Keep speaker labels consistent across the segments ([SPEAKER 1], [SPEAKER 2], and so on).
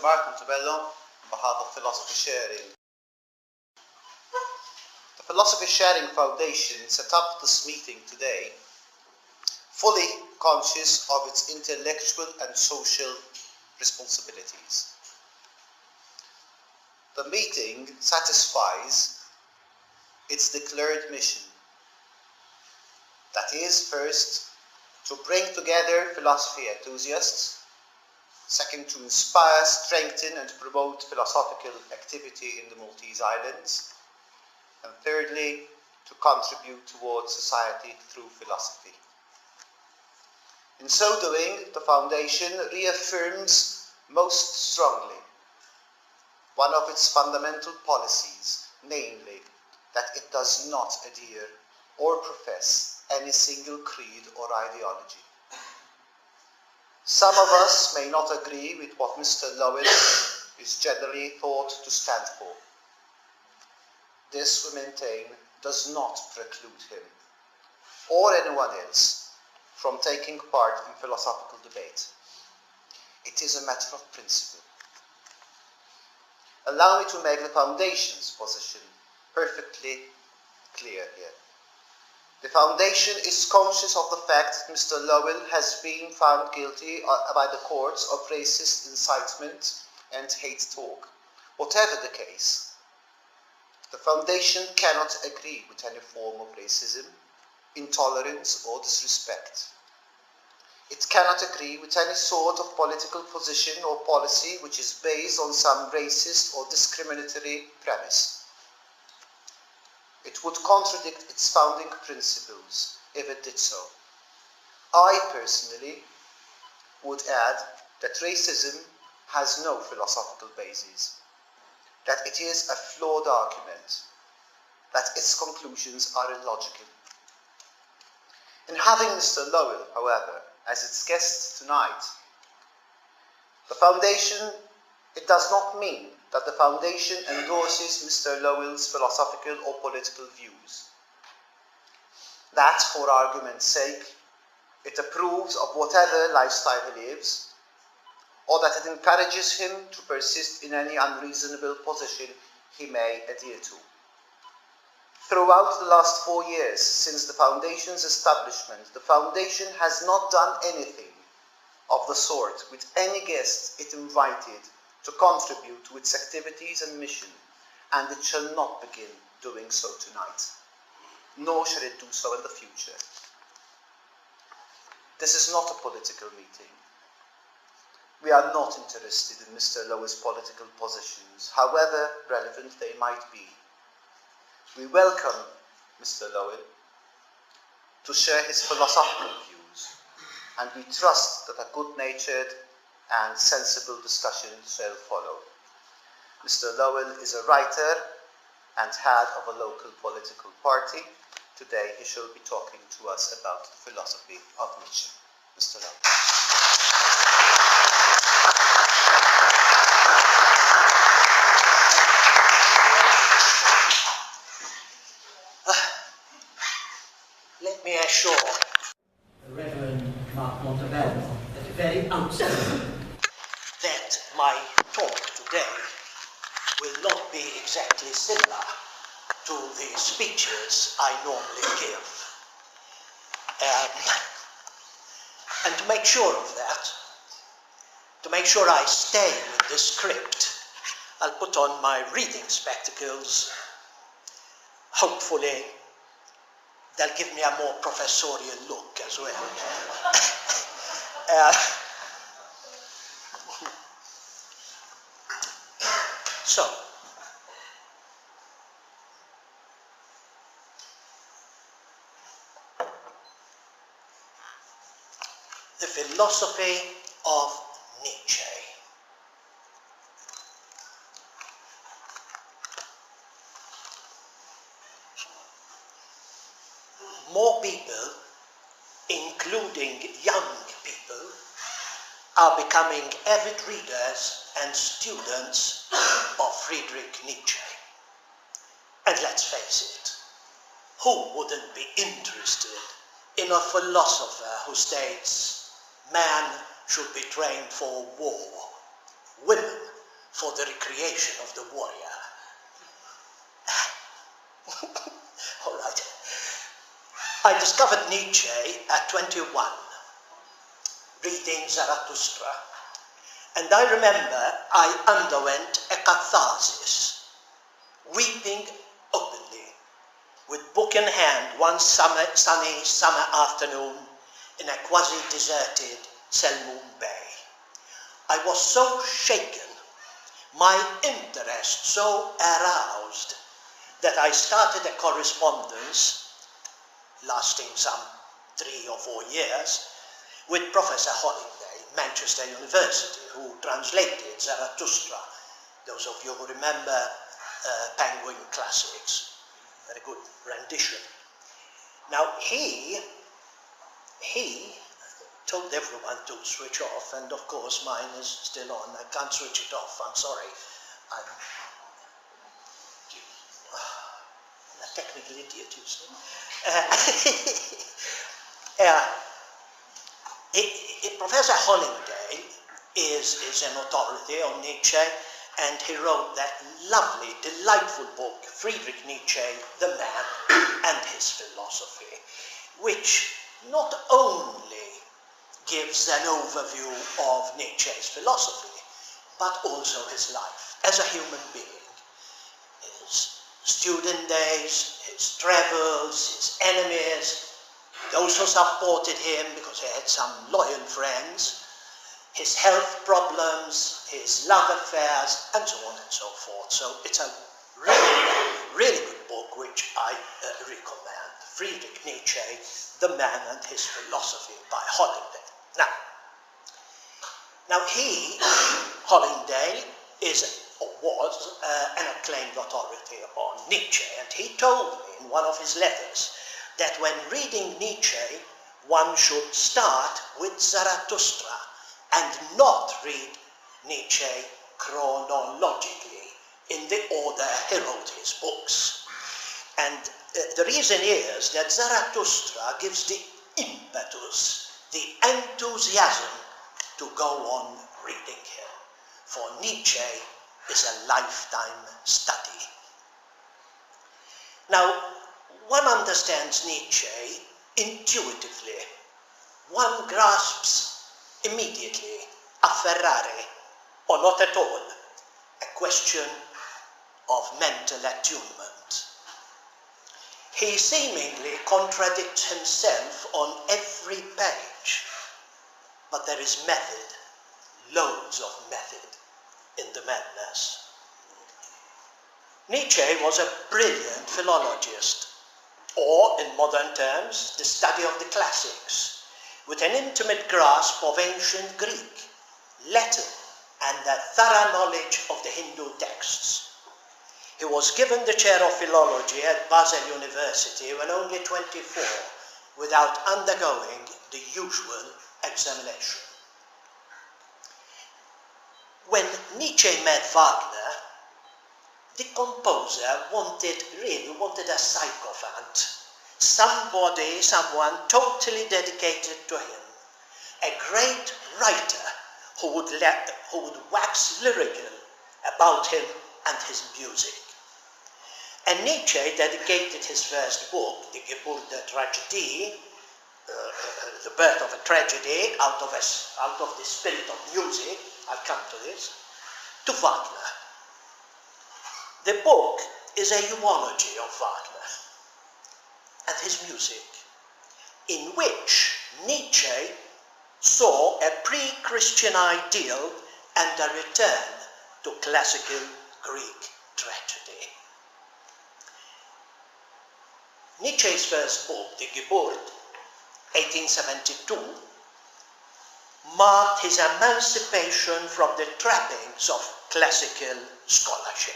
[SPEAKER 1] on behalf of Philosophy Sharing. The Philosophy Sharing Foundation set up this meeting today fully conscious of its intellectual and social responsibilities. The meeting satisfies its declared mission, that is, first, to bring together philosophy enthusiasts, second, to inspire, strengthen and promote philosophical activity in the Maltese Islands, and thirdly, to contribute towards society through philosophy. In so doing, the Foundation reaffirms most strongly one of its fundamental policies, namely, that it does not adhere or profess any single creed or ideology. Some of us may not agree with what Mr. Lowell is generally thought to stand for. This, we maintain, does not preclude him or anyone else from taking part in philosophical debate. It is a matter of principle. Allow me to make the Foundation's position perfectly clear here. The Foundation is conscious of the fact that Mr. Lowell has been found guilty by the courts of racist incitement and hate talk. Whatever the case, the Foundation cannot agree with any form of racism, intolerance or disrespect. It cannot agree with any sort of political position or policy which is based on some racist or discriminatory premise. It would contradict its founding principles if it did so. I personally would add that racism has no philosophical basis, that it is a flawed argument, that its conclusions are illogical. In having Mr. Lowell, however, as its guest tonight, the Foundation, it does not mean that the Foundation endorses Mr. Lowell's philosophical or political views. That, for argument's sake, it approves of whatever lifestyle he lives, or that it encourages him to persist in any unreasonable position he may adhere to. Throughout the last 4 years since the Foundation's establishment, the Foundation has not done anything of the sort with any guest it invited to contribute to its activities and mission, and it shall not begin doing so tonight, nor shall it do so in the future. This is not a political meeting. We are not interested in Mr. Lowell's political positions, however relevant they might be. We welcome Mr. Lowell to share his philosophical views, and we trust that a good-natured and sensible discussion shall follow. Mr. Lowell is a writer and head of a local political party. Today he shall be talking to us about the philosophy of Nietzsche. Mr. Lowell.
[SPEAKER 2] Let me assure the Reverend Mark Montebello at the very outset that my talk today will not be exactly similar to the speeches I normally give. And to make sure of that, to make sure I stay with the script, I'll put on my reading spectacles. Hopefully, they'll give me a more professorial look as well. So, the philosophy of Nietzsche. More people, including young people, are becoming avid readers and students of Friedrich Nietzsche. And let's face it, who wouldn't be interested in a philosopher who states man should be trained for war, women for the recreation of the warrior. All right. I discovered Nietzsche at 21, reading Zarathustra. And I remember I underwent a catharsis, weeping openly, with book in hand one sunny summer afternoon in a quasi-deserted Selmoon Bay. I was so shaken, my interest so aroused, that I started a correspondence lasting some 3 or 4 years with Professor Holiday, Manchester University, who translated Zarathustra. Those of you who remember Penguin Classics, very good rendition. Now he told everyone to switch off, and of course mine is still on. I can't switch it off, I'm sorry. I'm a technical idiot, you see. Professor Holiday is an authority on Nietzsche, and he wrote that lovely, delightful book, Friedrich Nietzsche, The Man and His Philosophy, which not only gives an overview of Nietzsche's philosophy, but also his life as a human being. His student days, his travels, his enemies, those who supported him because he had some loyal friends, his health problems, his love affairs, and so on and so forth. So it's a really, really good book which I recommend. Friedrich Nietzsche, The Man and His Philosophy by Holiday. Now he, Holiday, is or was an acclaimed authority on Nietzsche, and he told me in one of his letters that when reading Nietzsche, one should start with Zarathustra and not read Nietzsche chronologically in the order he wrote his books. And the reason is that Zarathustra gives the impetus, the enthusiasm to go on reading him. For Nietzsche is a lifetime study. Now, one understands Nietzsche intuitively. One grasps immediately, a Ferrari, or not at all, a question of mental attunement. He seemingly contradicts himself on every page, but there is method, loads of method in the madness. Nietzsche was a brilliant philologist, or in modern terms, the study of the classics, with an intimate grasp of ancient Greek, Latin, and a thorough knowledge of the Hindu texts. He was given the chair of philology at Basel University when only 24, without undergoing the usual examination. When Nietzsche met Wagner, the composer really wanted a sycophant, someone totally dedicated to him, a great writer who would wax lyrical about him and his music. And Nietzsche dedicated his first book, the Geburt der Tragödie, the birth of a tragedy out of the spirit of music, I'll come to this, to Wagner. The book is a eulogy of Wagner and his music, in which Nietzsche saw a pre-Christian ideal and a return to classical Greek tragedy. Nietzsche's first book, The Geburt, 1872, marked his emancipation from the trappings of classical scholarship.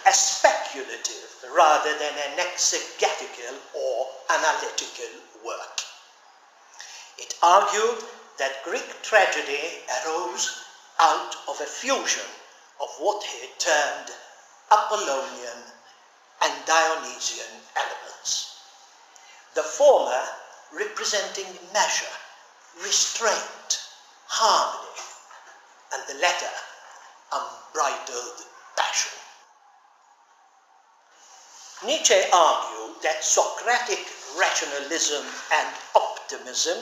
[SPEAKER 2] A speculative rather than an exegetical or analytical work. It argued that Greek tragedy arose out of a fusion of what he termed Apollonian and Dionysian elements. The former representing measure, restraint, harmony, and the latter unbridled passion. Nietzsche argued that Socratic rationalism and optimism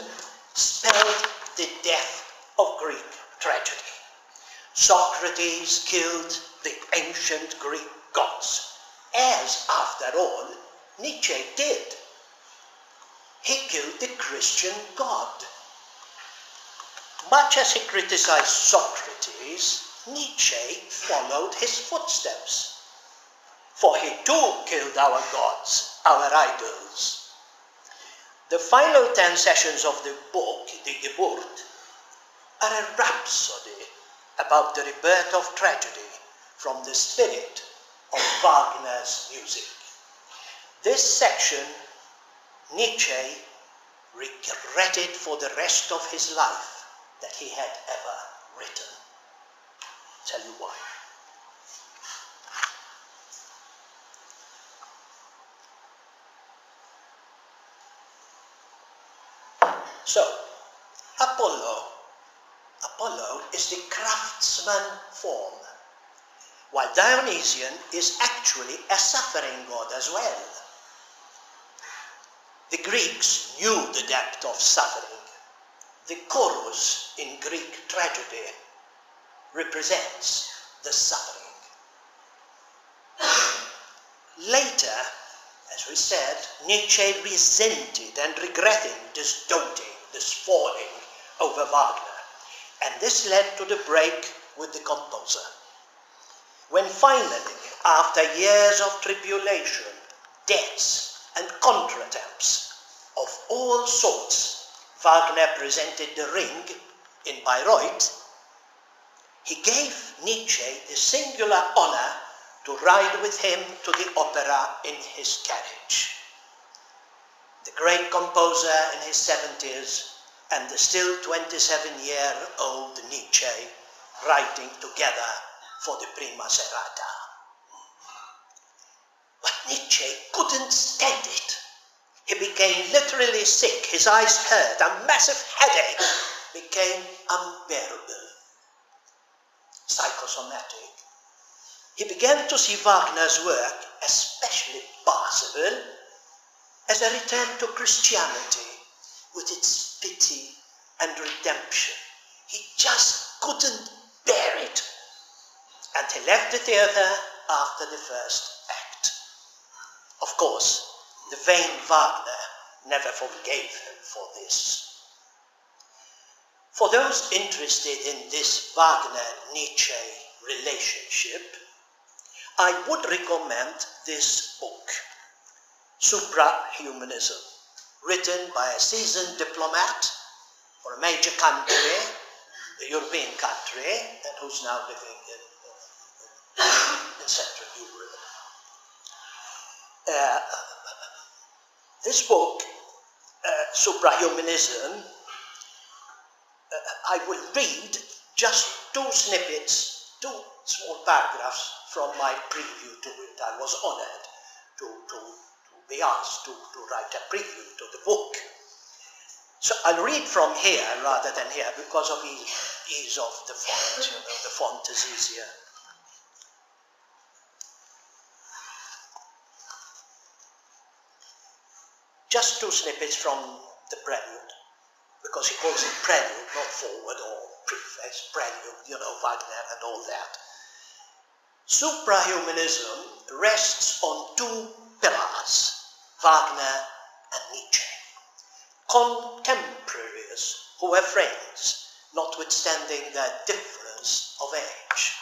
[SPEAKER 2] spelled the death of Greek tragedy. Socrates killed the ancient Greek gods, as, after all, Nietzsche did. He killed the Christian God. Much as he criticized Socrates, Nietzsche followed his footsteps. For he too killed our gods, our idols. The final 10 sessions of the book, the Geburt, are a rhapsody about the rebirth of tragedy from the spirit of Wagner's music. This section Nietzsche regretted for the rest of his life that he had ever written. I'll tell you why. So, Apollo is the craftsman form, while Dionysian is actually a suffering god as well. The Greeks knew the depth of suffering. The chorus in Greek tragedy represents the suffering. Later, as we said, Nietzsche resented and regretted this doting, this falling over Wagner, and this led to the break with the composer. When finally, after years of tribulation, debts, and contretemps of all sorts, Wagner presented the Ring in Bayreuth, he gave Nietzsche the singular honor to ride with him to the opera in his carriage. The great composer in his 70s and the still 27-year-old Nietzsche writing together for the prima serata. But Nietzsche couldn't stand it. He became literally sick, his eyes hurt, a massive headache became unbearable. Psychosomatic. He began to see Wagner's work, especially possible, as a return to Christianity with its pity and redemption. He just couldn't bear it. And he left the theater after the first act. Of course, the vain Wagner never forgave him for this. For those interested in this Wagner-Nietzsche relationship, I would recommend this book, Suprahumanism, written by a seasoned diplomat for a major country, a European country, and who's now living in Central Europe. This book, Suprahumanism, I will read just 2 snippets, 2 small paragraphs from my preview to it. I was honored to be asked to write a preview to the book. So I'll read from here rather than here because of ease of the font. You know, the font is easier. Just 2 snippets from the prelude, because he calls it prelude, not forward or preface, prelude, you know, Wagner and all that. Suprahumanism rests on 2 pillars, Wagner and Nietzsche. Contemporaries who were friends, notwithstanding their difference of age.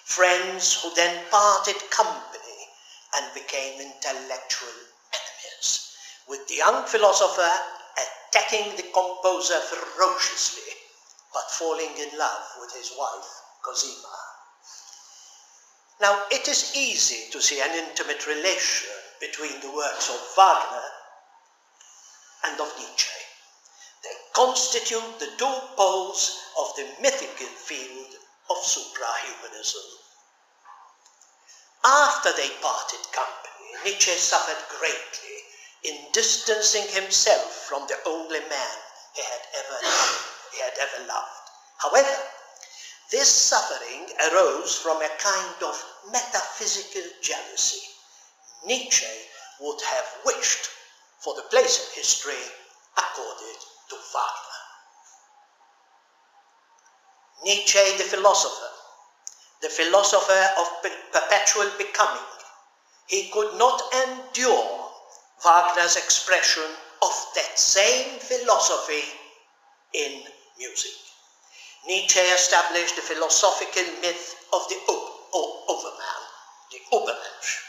[SPEAKER 2] Friends who then parted company and became intellectual enemies, with the young philosopher attacking the composer ferociously, but falling in love with his wife, Cosima. Now, it is easy to see an intimate relation between the works of Wagner and of Nietzsche. They constitute the 2 poles of the mythical field of suprahumanism. After they parted company, Nietzsche suffered greatly in distancing himself from the only man he had ever loved. However, This suffering arose from a kind of metaphysical jealousy. Nietzsche would have wished for the place in history accorded to Wagner. Nietzsche, the philosopher of perpetual becoming, he could not endure Wagner's expression of that same philosophy in music. Nietzsche established the philosophical myth of the Overman, the Übermensch.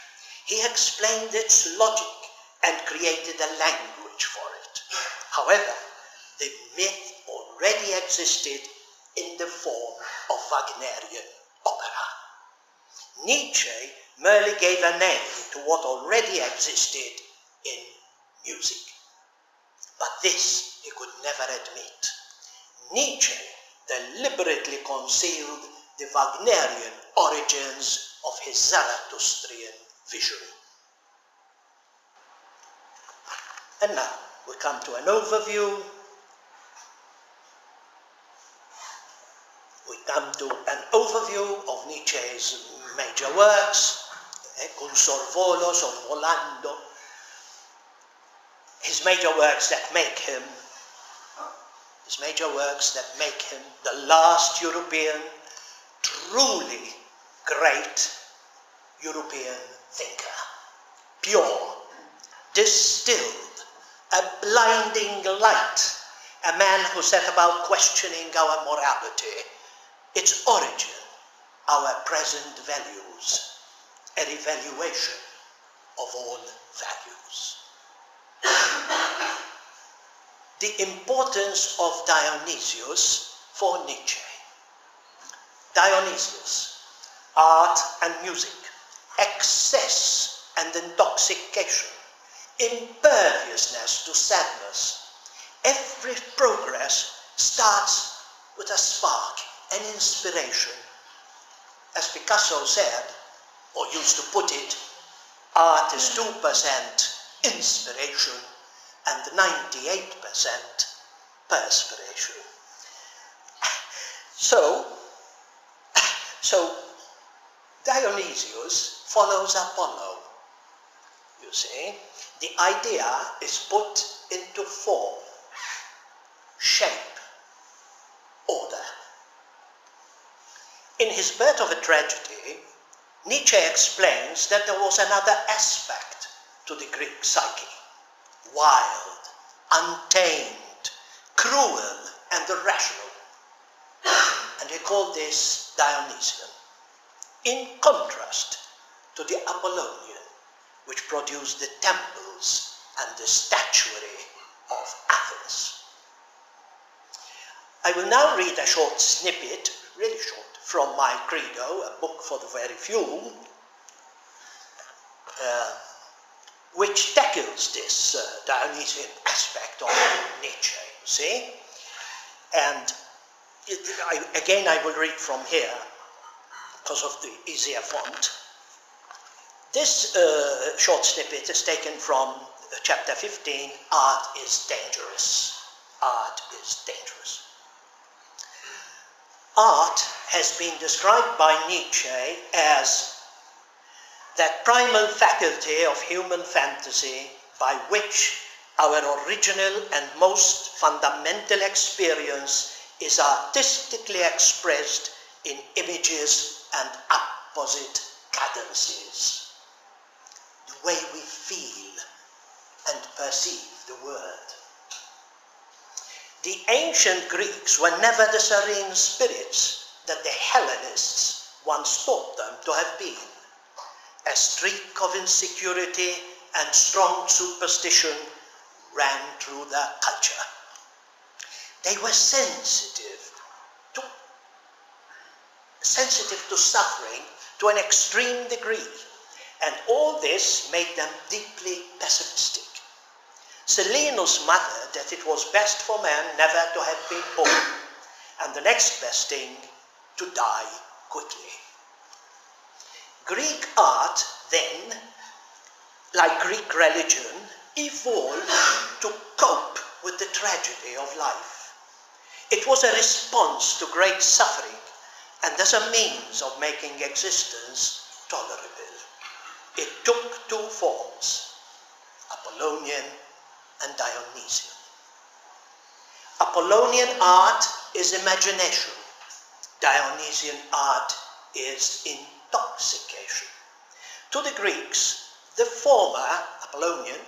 [SPEAKER 2] He explained its logic and created a language for it. However, the myth already existed in the form of Wagnerian opera. Nietzsche merely gave a name to what already existed in music. But this he could never admit. Nietzsche deliberately concealed the Wagnerian origins of his Zarathustrian vision. And now we come to an overview. We come to an overview of Nietzsche's major works, Con sorvolo, sorvolando, his major works that make him the last European, truly great European thinker. Pure, distilled, a blinding light, a man who set about questioning our morality, its origin, our present values, a revaluation of all values. The importance of Dionysius for Nietzsche. Dionysius, art and music, excess and intoxication, imperviousness to sadness. Every progress starts with a spark, an inspiration. As Picasso said, or used to put it, art is 2% inspiration and 98% perspiration. So Dionysius follows Apollo, you see. The idea is put into form, shape, order. In his Birth of a Tragedy, Nietzsche explains that there was another aspect to the Greek psyche, wild, untamed, cruel, and irrational. And he called this Dionysian, in contrast to the Apollonian, which produced the temples and the statuary of Athens. I will now read a short snippet, really short, from my Credo, a book for the very few, which tackles this Dionysian aspect of Nietzsche, you see. And again, I will read from here, because of the easier font. This short snippet is taken from chapter 15, Art is Dangerous. Art is dangerous. Art has been described by Nietzsche as that primal faculty of human fantasy by which our original and most fundamental experience is artistically expressed in images and apposite cadences. The way we feel and perceive the world. The ancient Greeks were never the serene spirits that the Hellenists once thought them to have been. A streak of insecurity and strong superstition ran through their culture. They were sensitive to suffering to an extreme degree, and all this made them deeply pessimistic. Silenus muttered that it was best for man never to have been born, and the next best thing to die quickly. Greek art then, like Greek religion, evolved to cope with the tragedy of life. It was a response to great suffering and as a means of making existence tolerable. It took two forms, Apollonian and Dionysian. Apollonian art is imagination. Dionysian art is intoxication. To the Greeks, the former, Apollonian,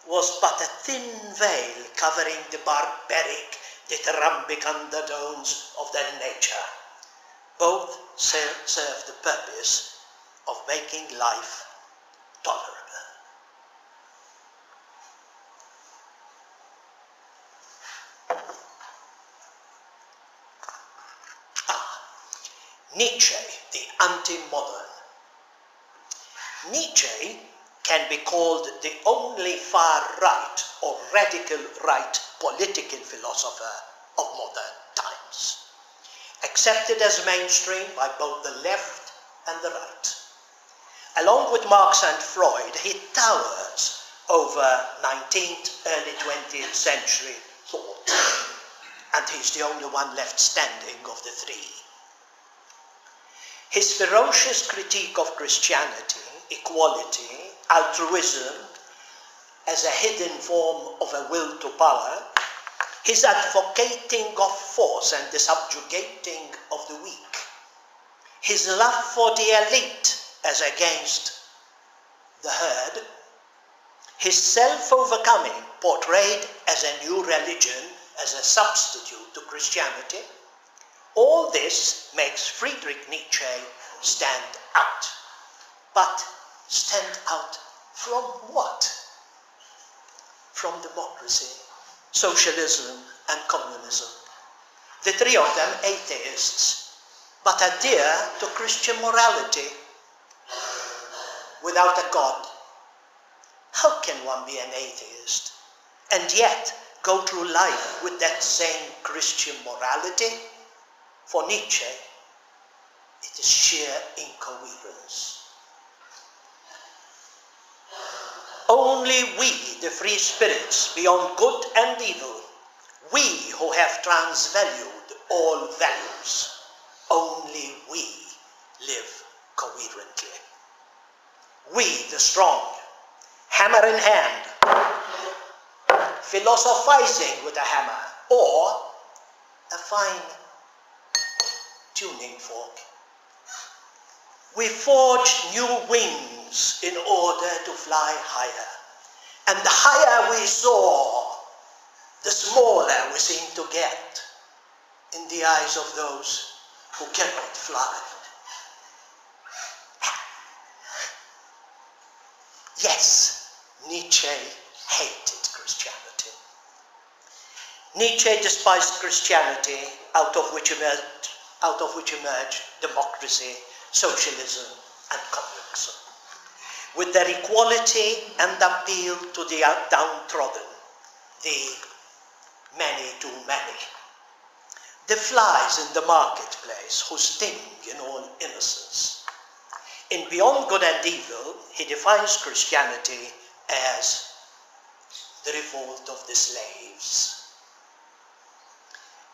[SPEAKER 2] was but a thin veil covering the barbaric, dithyrambic undertones of their nature. Both serve the purpose of making life tolerable. Nietzsche, the anti-modern. Nietzsche can be called the only far-right or radical right political philosopher of modern times, accepted as mainstream by both the left and the right. Along with Marx and Freud, he towers over 19th, early 20th century thought, and he's the only one left standing of the three. His ferocious critique of Christianity, equality, altruism, as a hidden form of a will to power, his advocating of force and the subjugating of the weak, his love for the elite as against the herd, his self-overcoming portrayed as a new religion, as a substitute to Christianity, all this makes Friedrich Nietzsche stand out. But stand out from what? From democracy, socialism, and communism. The three of them atheists, but adhere to Christian morality. Without a God, how can one be an atheist and yet go through life with that same Christian morality? For Nietzsche, it is sheer incoherence. Only we, the free spirits, beyond good and evil, we who have transvalued all values, only we live coherently. We, the strong, hammer in hand, philosophizing with a hammer, or a fine tuning fork. We forge new wings in order to fly higher. And the higher we soar, the smaller we seem to get in the eyes of those who cannot fly. Yes, Nietzsche hated Christianity. Nietzsche despised Christianity, out of which emerged democracy, socialism, and communism, with their equality and appeal to the downtrodden, the many too many, the flies in the marketplace who sting in all innocence. In Beyond Good and Evil, he defines Christianity as the revolt of the slaves.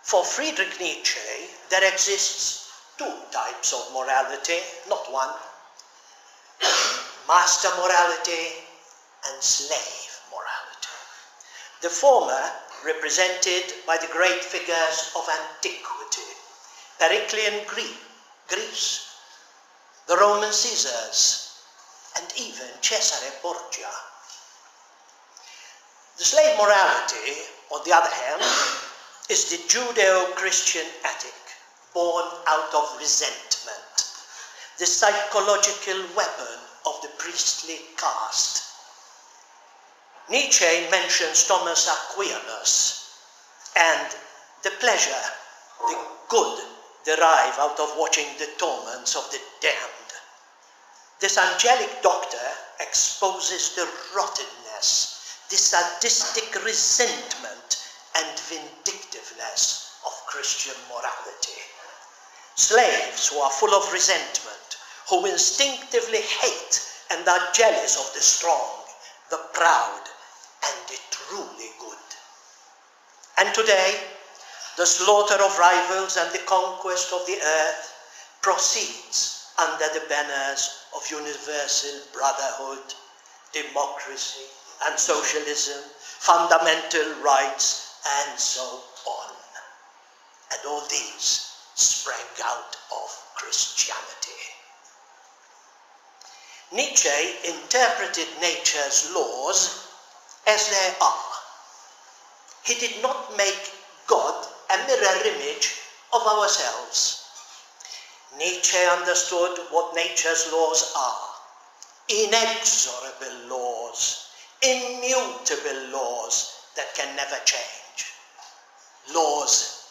[SPEAKER 2] For Friedrich Nietzsche, there exists two types of morality, not one. Master morality and slave morality. The former represented by the great figures of antiquity, Periclean Greece, the Roman Caesars, and even Cesare Borgia. The slave morality, on the other hand, is the Judeo-Christian ethic born out of resentment, the psychological weapon of the priestly caste. Nietzsche mentions Thomas Aquinas and the pleasure, the good derived out of watching the torments of the damned. This angelic doctor exposes the rottenness, the sadistic resentment and vindictiveness of Christian morality. Slaves who are full of resentment, who instinctively hate and are jealous of the strong, the proud, and the truly good. And today, the slaughter of rivals and the conquest of the earth proceeds under the banners of universal brotherhood, democracy and socialism, fundamental rights, and so on. And all these sprang out of Christianity. Nietzsche interpreted nature's laws as they are. He did not make God a mirror image of ourselves. Nietzsche understood what nature's laws are: inexorable laws, immutable laws that can never change, laws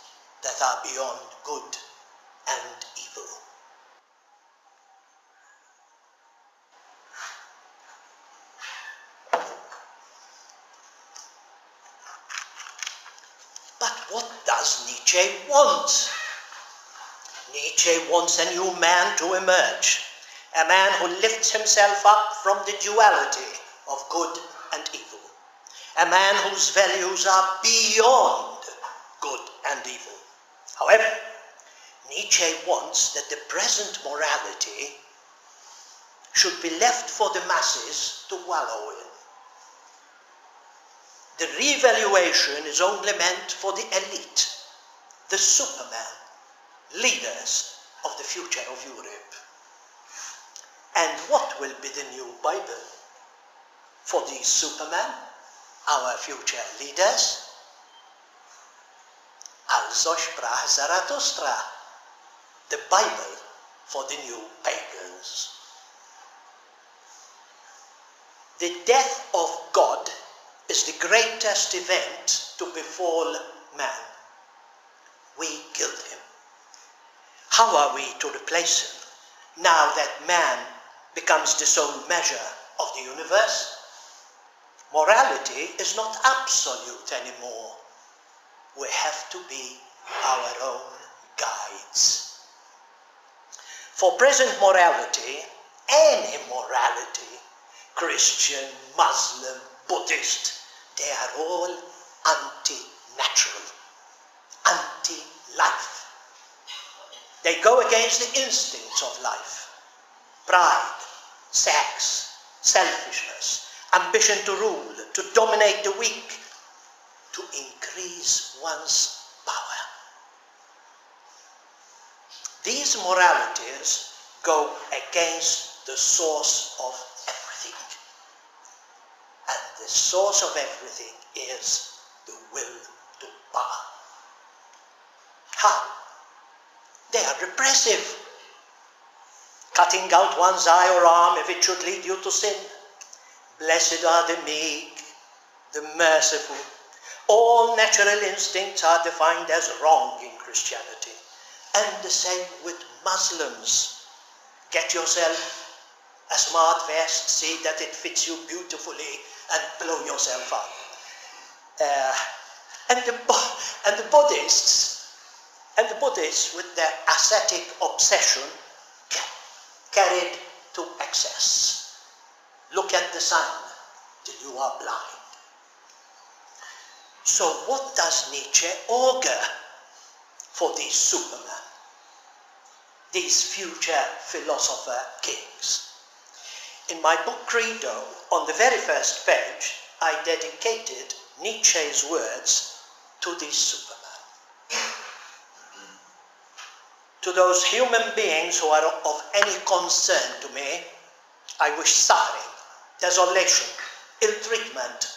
[SPEAKER 2] that are beyond good and evil. But what does Nietzsche want? Nietzsche wants a new man to emerge, a man who lifts himself up from the duality of good and evil, a man whose values are beyond good and evil. However, Nietzsche wants that the present morality should be left for the masses to wallow in. The revaluation is only meant for the elite, the superman, leaders of the future of Europe. And what will be the new Bible for these supermen, our future leaders? Also sprach Zarathustra, the Bible for the new pagans. The death of God is the greatest event to befall man. We killed him. How are we to replace him now that man becomes the sole measure of the universe? Morality is not absolute anymore. We have to be our own guides. For present morality, any morality, Christian, Muslim, Buddhist, they are all anti-natural, anti-life. They go against the instincts of life: pride, sex, selfishness, ambition to rule, to dominate the weak, to increase one's power. These moralities go against the source of everything. And the source of everything is the will to power. How? They are repressive. Cutting out one's eye or arm if it should lead you to sin. Blessed are the meek, the merciful. All natural instincts are defined as wrong in Christianity. And the same with Muslims. Get yourself a smart vest, see that it fits you beautifully, and blow yourself up. And the Buddhists, with their ascetic obsession, carried to excess. Look at the sun till you are blind. So what does Nietzsche augur for these supermen, these future philosopher kings? In my book Credo, on the very first page, I dedicated Nietzsche's words to these supermen. To those human beings who are of any concern to me, I wish suffering, desolation, ill-treatment,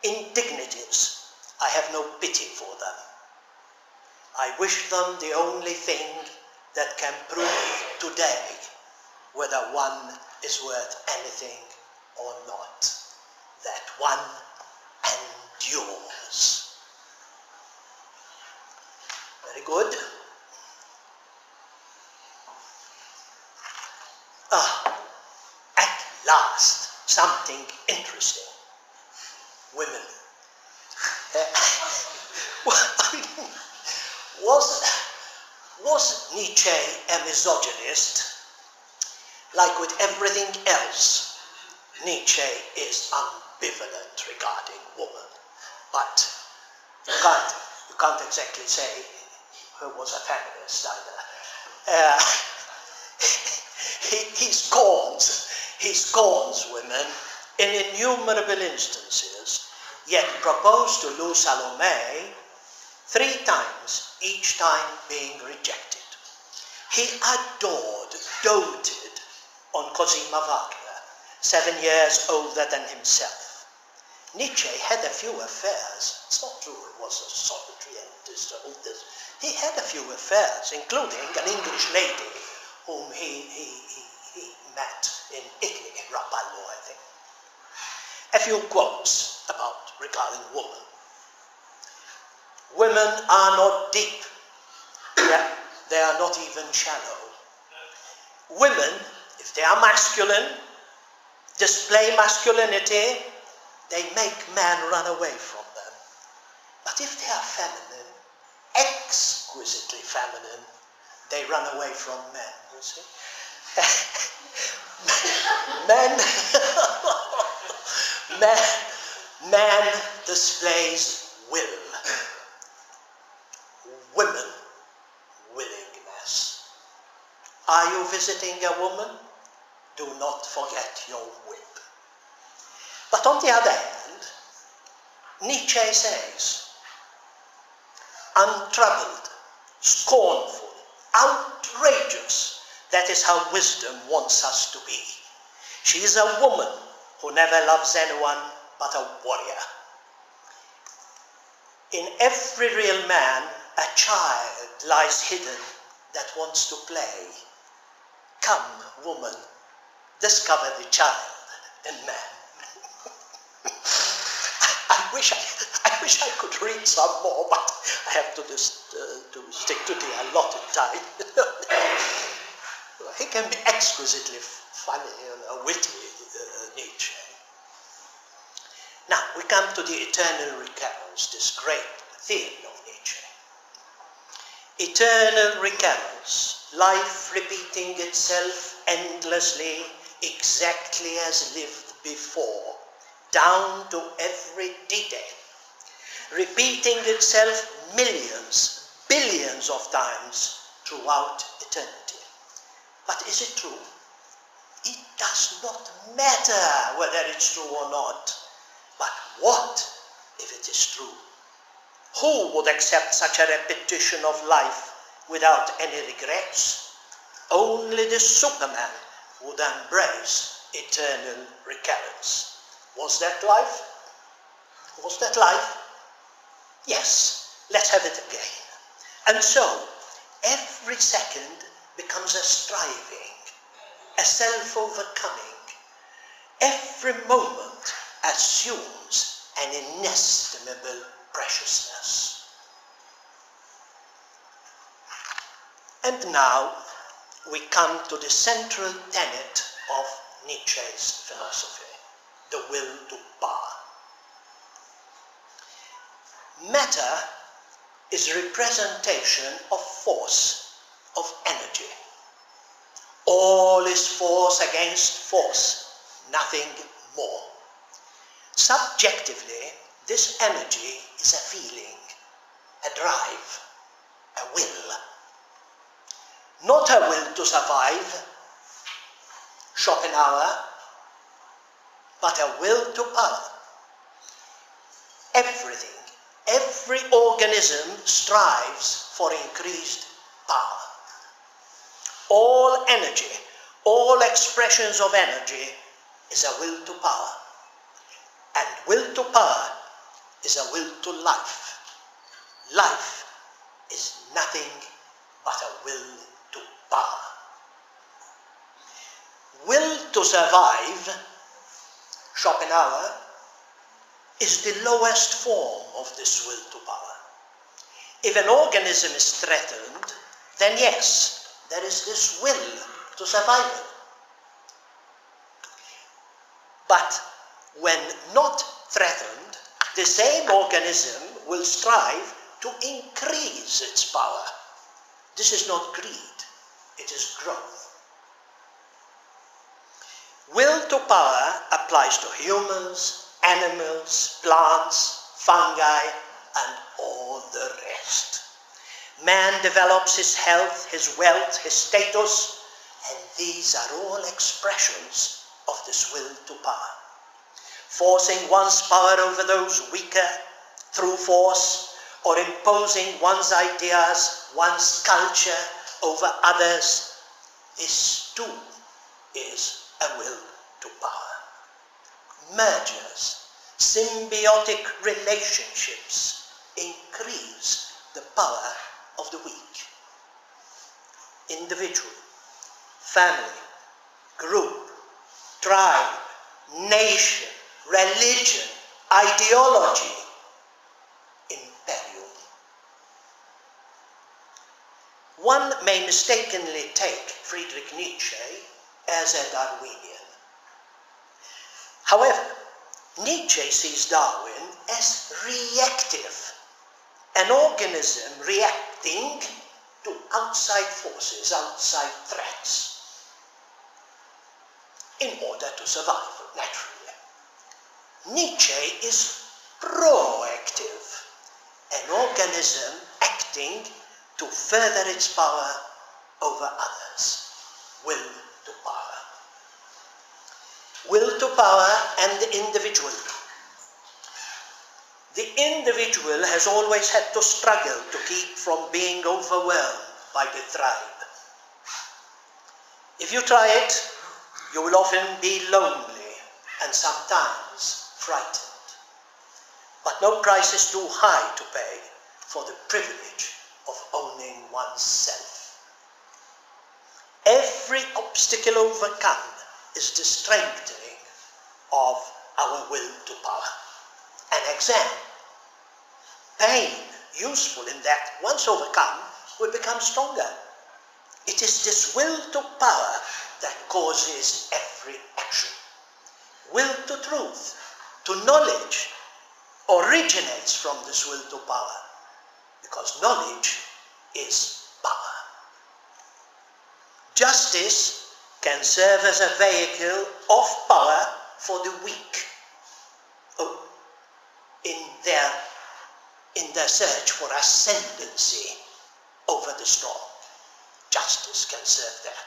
[SPEAKER 2] indignities. I have no pity for them. I wish them the only thing that can prove today whether one is worth anything or not, that one endures. Very good. At last, something interesting. Women. Was Nietzsche a misogynist? Like with everything else, Nietzsche is ambivalent regarding woman. But you can't exactly say he was a feminist either. He scorns women in innumerable instances, yet proposed to Lou Salome 3 times, each time being rejected. He adored, doted on Cosima Wagner, 7 years older than himself. Nietzsche had a few affairs. It's not true he was a solitary and all this. He had a few affairs, including an English lady whom he met in Italy, in Rapallo, I think. A few quotes regarding women. Women are not deep. They are not even shallow. Women, if they are masculine, display masculinity, they make men run away from them. But if they are feminine, exquisitely feminine, they run away from men, you see. Man displays will. Women, willingness. Are you visiting a woman? Do not forget your whip. But on the other hand, Nietzsche says, untroubled, scornful, outrageous, that is how wisdom wants us to be. She is a woman who never loves anyone but a warrior. In every real man, a child lies hidden that wants to play. Come, woman, discover the child in man. I wish I could read some more, but I have to stick to the allotted time. He can be exquisitely funny and witty, Nietzsche. Now, we come to the eternal recurrence, this great theme of Nietzsche. Eternal recurrence, life repeating itself endlessly, exactly as lived before, down to every detail, repeating itself millions, billions of times throughout eternity. But is it true? It does not matter whether it's true or not. But what if it is true? Who would accept such a repetition of life without any regrets? Only the Superman would embrace eternal recurrence. Was that life? Was that life? Yes, let's have it again. And so, every second becomes a striving, a self-overcoming. Every moment assumes an inestimable preciousness. And now we come to the central tenet of Nietzsche's philosophy, the will to power. Matter is representation of force, of energy. All is force against force, nothing more. Subjectively, this energy is a feeling, a drive, a will. Not a will to survive, Schopenhauer, but a will to power. Everything, every organism strives for increased power. All energy, all expressions of energy is a will to power. And will to power is a will to life. Life is nothing but a will to power. Will to survive, Schopenhauer, is the lowest form of this will to power. If an organism is threatened, then yes, there is this will to survival. But when not threatened, the same organism will strive to increase its power. This is not greed, it is growth. Will to power applies to humans, animals, plants, fungi, and all the rest. Man develops his health, his wealth, his status And these are all expressions of this will to power. Forcing one's power over those weaker through force, or imposing one's ideas, one's culture over others, this too is a will to power. Mergers, symbiotic relationships increase the power of the weak. Individual, family, group, tribe, nation, religion, ideology, imperium. One may mistakenly take Friedrich Nietzsche as a Darwinian. However, Nietzsche sees Darwin as reactive, an organism reacting to outside forces, outside threats, in order to survive naturally. Nietzsche is proactive, an organism acting to further its power over others. Will to power. Will to power and the individual. The individual has always had to struggle to keep from being overwhelmed by the tribe. If you try it, you will often be lonely and sometimes frightened. But no price is too high to pay for the privilege of owning oneself. Every obstacle overcome is the strengthening of our will to power. An exam, pain, useful in that once overcome will become stronger. It is this will to power that causes every action. Will to truth, to knowledge, originates from this will to power, because knowledge is power. Justice can serve as a vehicle of power for the weak in their search for ascendancy over the strong. Justice can serve that.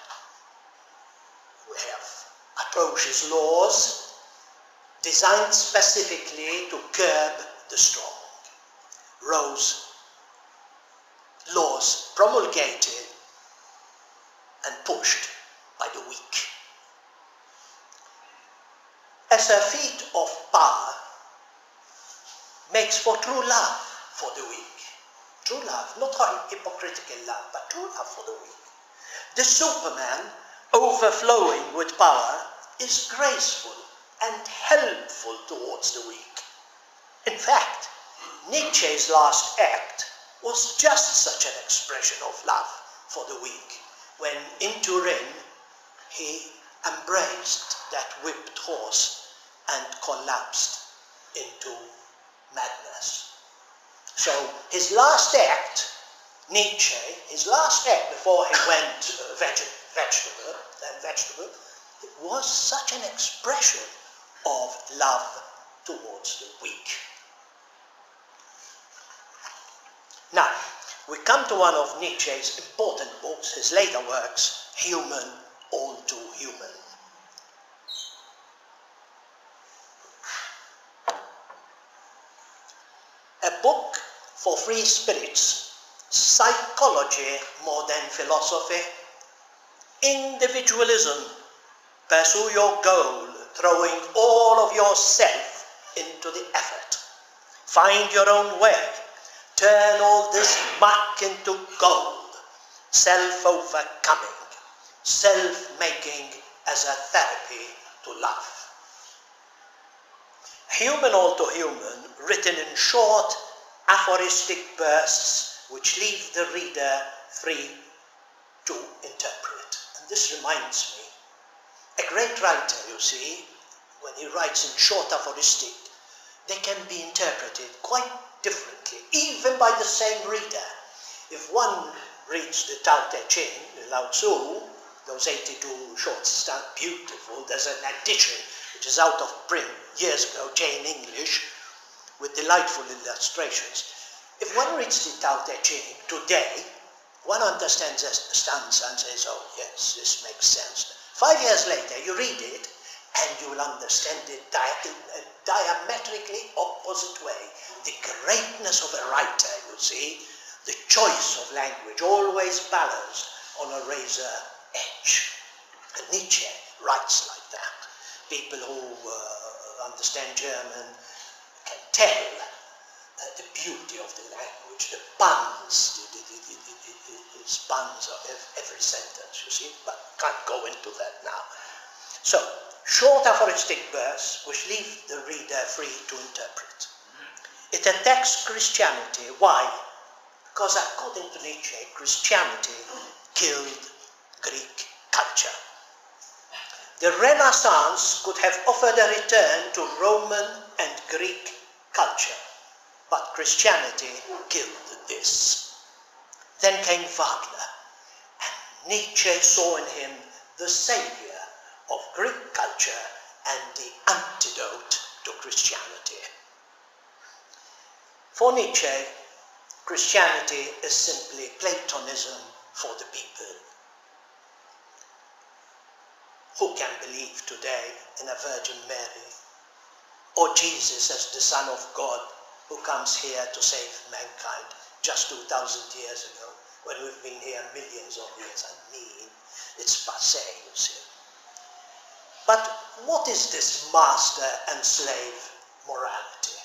[SPEAKER 2] We have atrocious laws designed specifically to curb the strong. Laws promulgated and pushed by the weak. As a feat of power makes for true love for the weak. True love, not hypocritical love, but true love for the weak. The Superman, overflowing with power, is graceful and helpful towards the weak. In fact, Nietzsche's last act was just such an expression of love for the weak, when in Turin he embraced that whipped horse and collapsed into madness. So his last act, Nietzsche, his last act before he went vegetable, it was such an expression of love towards the weak. Now, we come to one of Nietzsche's important books, his later works, Human, All Too Human. A book for free spirits, psychology more than philosophy, individualism, pursue your goal, throwing all of yourself into the effort. Find your own way, turn all this muck into gold, self-overcoming, self-making as a therapy to love. Human All Too Human, written in short, aphoristic bursts which leave the reader free to interpret. And this reminds me, a great writer, you see, when he writes in short aphoristic, they can be interpreted quite differently, even by the same reader. If one reads the Tao Te Ching, the Lao Tzu, those 82 shorts stand beautiful. There's an edition which is out of print years ago, Jane English, with delightful illustrations. If one reads the Tao Te Ching today, one understands the stanza and says, oh yes, this makes sense. 5 years later, you read it, and you will understand it in a diametrically opposite way. The greatness of a writer, you see, the choice of language, always balanced on a razor edge. And Nietzsche writes like that. People who understand German can tell the beauty of the language, the puns, the puns of every sentence, you see, but can't go into that now. So, short aphoristic verse which leave the reader free to interpret. It attacks Christianity. Why? Because according to Nietzsche, Christianity killed Greek culture. The Renaissance could have offered a return to Roman and Greek culture, but Christianity killed this. Then came Wagner, and Nietzsche saw in him the savior of Greek culture and the antidote to Christianity. For Nietzsche, Christianity is simply Platonism for the people. Who can believe today in a Virgin Mary, or Jesus as the Son of God who comes here to save mankind just 2,000 years ago, when we've been here millions of years? I mean, it's passé, you see. But what is this master and slave morality?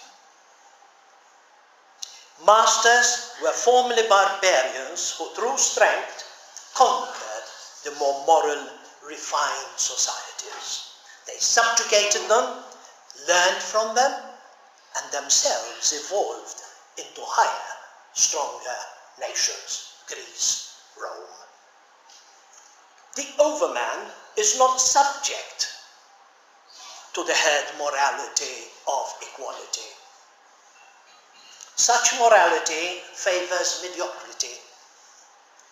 [SPEAKER 2] Masters were formerly barbarians who, through strength, conquered the more moral, refined societies. They subjugated them, learned from them, and themselves evolved into higher, stronger nations, Greece, Rome. The overman is not subject to the herd morality of equality. Such morality favors mediocrity.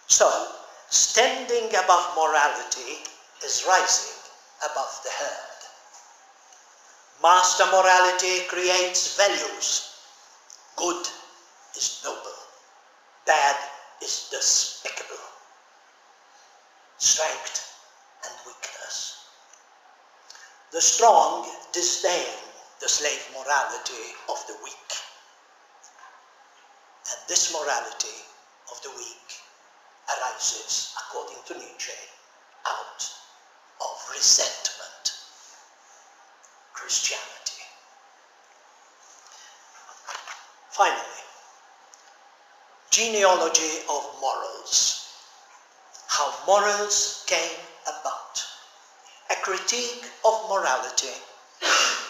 [SPEAKER 2] So, standing above morality is rising above the herd. Master morality creates values. Good is noble. Bad is despicable. Strength and weakness. The strong disdain the slave morality of the weak. And this morality of the weak arises, according to Nietzsche, out of resentment. Christianity. Finally, genealogy of morals. How morals came about. A critique of morality.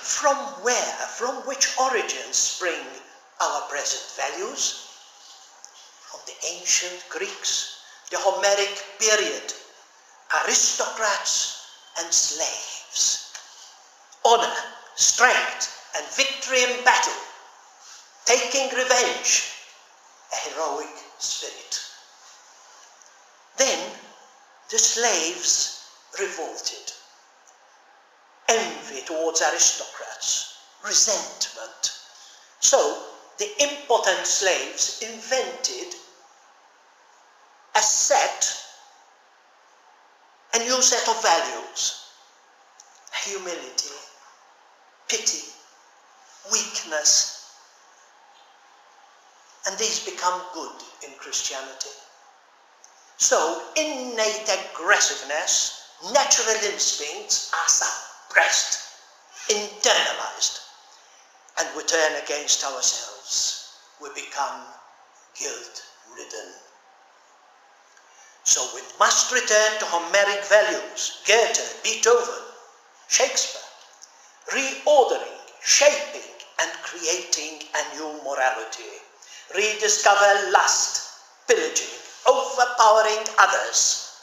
[SPEAKER 2] From where, from which origins spring our present values? From the ancient Greeks, the Homeric period, aristocrats and slaves. Honor, strength, and victory in battle, taking revenge, a heroic spirit. Then the slaves revolted. Envy towards aristocrats, resentment. So the impotent slaves invented a new set of values. Humility, pity, weakness. And these become good in Christianity. So innate aggressiveness, natural instincts are suppressed, internalized, and we turn against ourselves. We become guilt-ridden. So we must return to Homeric values, Goethe, Beethoven, Shakespeare, reordering, shaping, and creating a new morality. Rediscover lust, pillaging, overpowering others,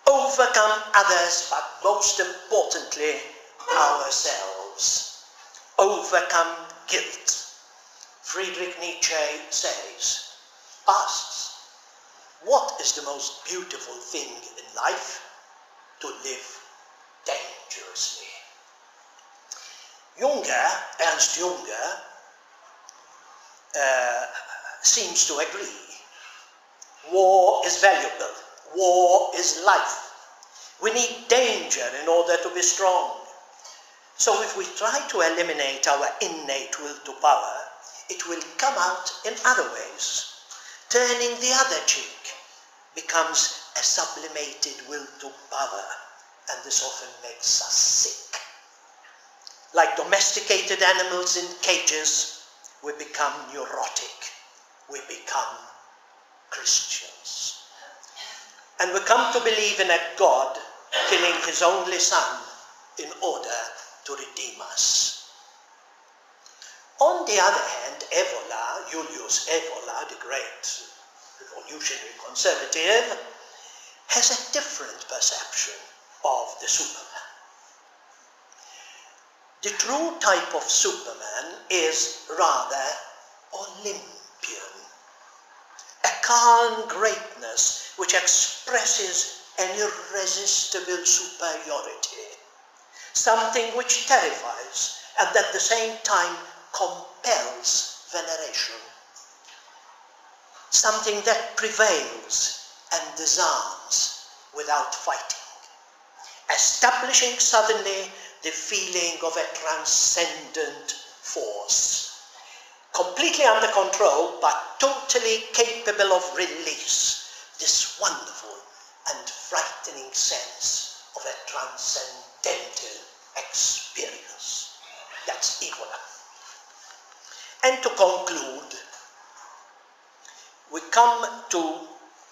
[SPEAKER 2] overcome others, but most importantly, ourselves. Overcome guilt. Friedrich Nietzsche asks, what is the most beautiful thing in life? To live dangerously. Ernst Junger, seems to agree. War is valuable. War is life. We need danger in order to be strong. So if we try to eliminate our innate will to power, it will come out in other ways. Turning the other cheek becomes a sublimated will to power, and this often makes us sick. Like domesticated animals in cages, we become neurotic. We become Christians. And we come to believe in a God killing his only son in order to redeem us. On the other hand, Julius Evola, the great revolutionary conservative, has a different perception of the Superman. The true type of Superman is rather Olympian, a calm greatness which expresses an irresistible superiority, something which terrifies and at the same time compels veneration, something that prevails and disarms without fighting, establishing suddenly the feeling of a transcendent force, completely under control but totally capable of release, this wonderful and frightening sense of a transcendental experience. That's Evola. And to conclude, we come to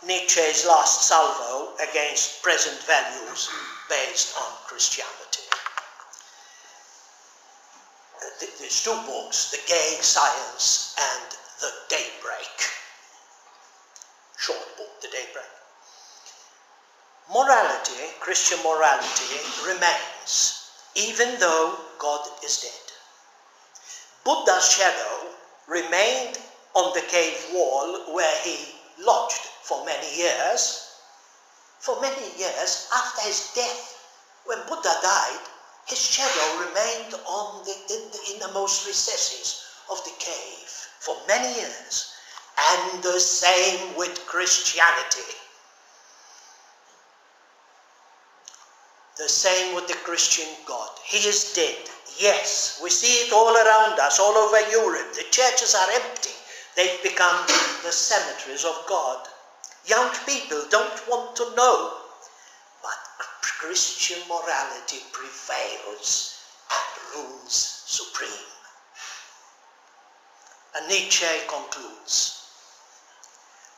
[SPEAKER 2] Nietzsche's last salvo against present values based on Christianity. There's two books, The Gay Science and The Daybreak. Short book, The Daybreak. Morality, Christian morality, remains, even though God is dead. Buddha's shadow remained on the cave wall where he lodged for many years. For many years after his death, when Buddha died, his shadow remained on in the innermost recesses of the cave for many years. And the same with Christianity. The same with the Christian God. He is dead. Yes, we see it all around us, all over Europe. The churches are empty. They've become the cemeteries of God. Young people don't want to know. But Christian morality prevails and rules supreme. And Nietzsche concludes,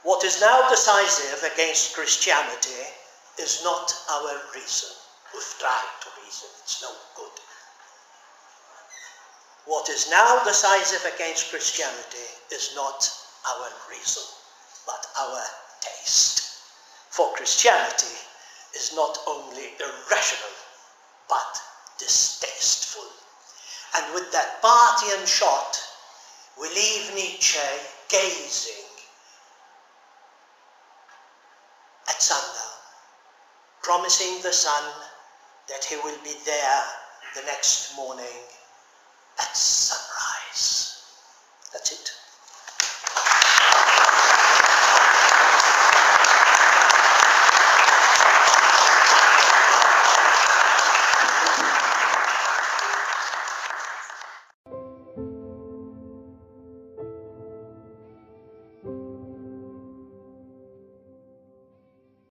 [SPEAKER 2] what is now decisive against Christianity is not our reason. We've tried to reason, it's no good. What is now decisive against Christianity is not our reason, but our taste. For Christianity is not only irrational, but distasteful. And with that Barthian shot, we leave Nietzsche gazing at sundown, promising the sun that he will be there the next morning at sunrise.